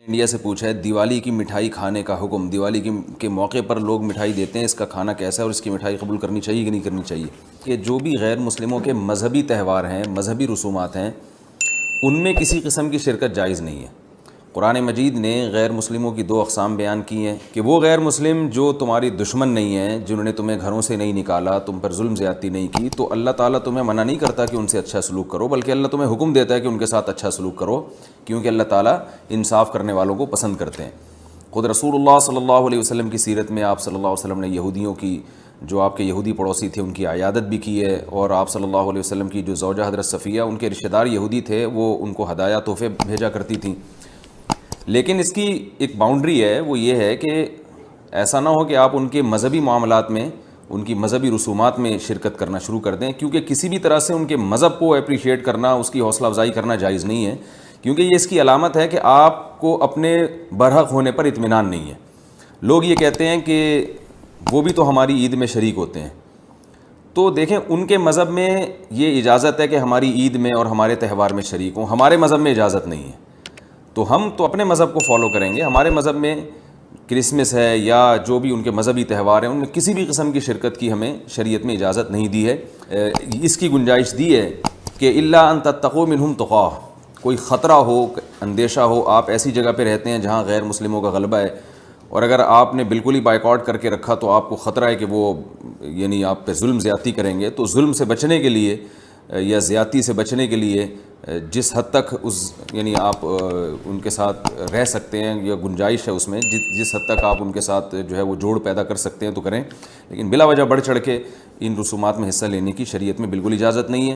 India سے پوچھا ہے دیوالی کی مٹھائی کھانے کا حکم، دیوالی کے موقع پر لوگ مٹھائی دیتے ہیں، اس کا کھانا کیسا ہے اور اس کی مٹھائی قبول کرنی چاہیے کہ نہیں کرنی چاہیے؟ کہ جو بھی غیر مسلموں کے مذہبی تہوار ہیں، مذہبی رسومات ہیں، ان میں کسی قسم کی شرکت جائز نہیں ہے۔ قرآن مجید نے غیر مسلموں کی دو اقسام بیان کی ہیں کہ وہ غیر مسلم جو تمہاری دشمن نہیں ہیں، جنہوں نے تمہیں گھروں سے نہیں نکالا، تم پر ظلم زیادتی نہیں کی، تو اللہ تعالیٰ تمہیں منع نہیں کرتا کہ ان سے اچھا سلوک کرو، بلکہ اللہ تمہیں حکم دیتا ہے کہ ان کے ساتھ اچھا سلوک کرو، کیونکہ اللہ تعالیٰ انصاف کرنے والوں کو پسند کرتے ہیں۔ خود رسول اللہ صلی اللہ علیہ وسلم کی سیرت میں آپ صلی اللہ علیہ وسلم نے یہودیوں کی، جو آپ کے یہودی پڑوسی تھے، ان کی عیادت بھی کی ہے، اور آپ صلی اللہ علیہ وسلم کی جو زوجہ حضرت صفیہ، ان کے رشتہ دار یہودی تھے، وہ ان کو ہدایہ تحفے بھیجا کرتی تھیں۔ لیکن اس کی ایک باؤنڈری ہے، وہ یہ ہے کہ ایسا نہ ہو کہ آپ ان کے مذہبی معاملات میں، ان کی مذہبی رسومات میں شرکت کرنا شروع کر دیں، کیونکہ کسی بھی طرح سے ان کے مذہب کو اپریشیٹ کرنا، اس کی حوصلہ افزائی کرنا جائز نہیں ہے، کیونکہ یہ اس کی علامت ہے کہ آپ کو اپنے برحق ہونے پر اطمینان نہیں ہے۔ لوگ یہ کہتے ہیں کہ وہ بھی تو ہماری عید میں شریک ہوتے ہیں، تو دیکھیں ان کے مذہب میں یہ اجازت ہے کہ ہماری عید میں اور ہمارے تہوار میں شریک ہوں، ہمارے مذہب میں اجازت نہیں ہے، تو ہم تو اپنے مذہب کو فالو کریں گے۔ ہمارے مذہب میں کرسمس ہے یا جو بھی ان کے مذہبی تہوار ہیں، ان میں کسی بھی قسم کی شرکت کی ہمیں شریعت میں اجازت نہیں دی ہے۔ اس کی گنجائش دی ہے کہ الا ان تتقوا منہم تقاہ، کوئی خطرہ ہو، اندیشہ ہو، آپ ایسی جگہ پہ رہتے ہیں جہاں غیر مسلموں کا غلبہ ہے، اور اگر آپ نے بالکل ہی بائیکاٹ کر کے رکھا تو آپ کو خطرہ ہے کہ وہ یعنی آپ پہ ظلم زیادتی کریں گے، تو ظلم سے بچنے کے لیے یا زیادتی سے بچنے کے لیے جس حد تک یعنی آپ ان کے ساتھ رہ سکتے ہیں یا گنجائش ہے اس میں، جس حد تک آپ ان کے ساتھ جو ہے وہ جوڑ پیدا کر سکتے ہیں تو کریں، لیکن بلا وجہ بڑھ چڑھ کے ان رسومات میں حصہ لینے کی شریعت میں بالکل اجازت نہیں ہے۔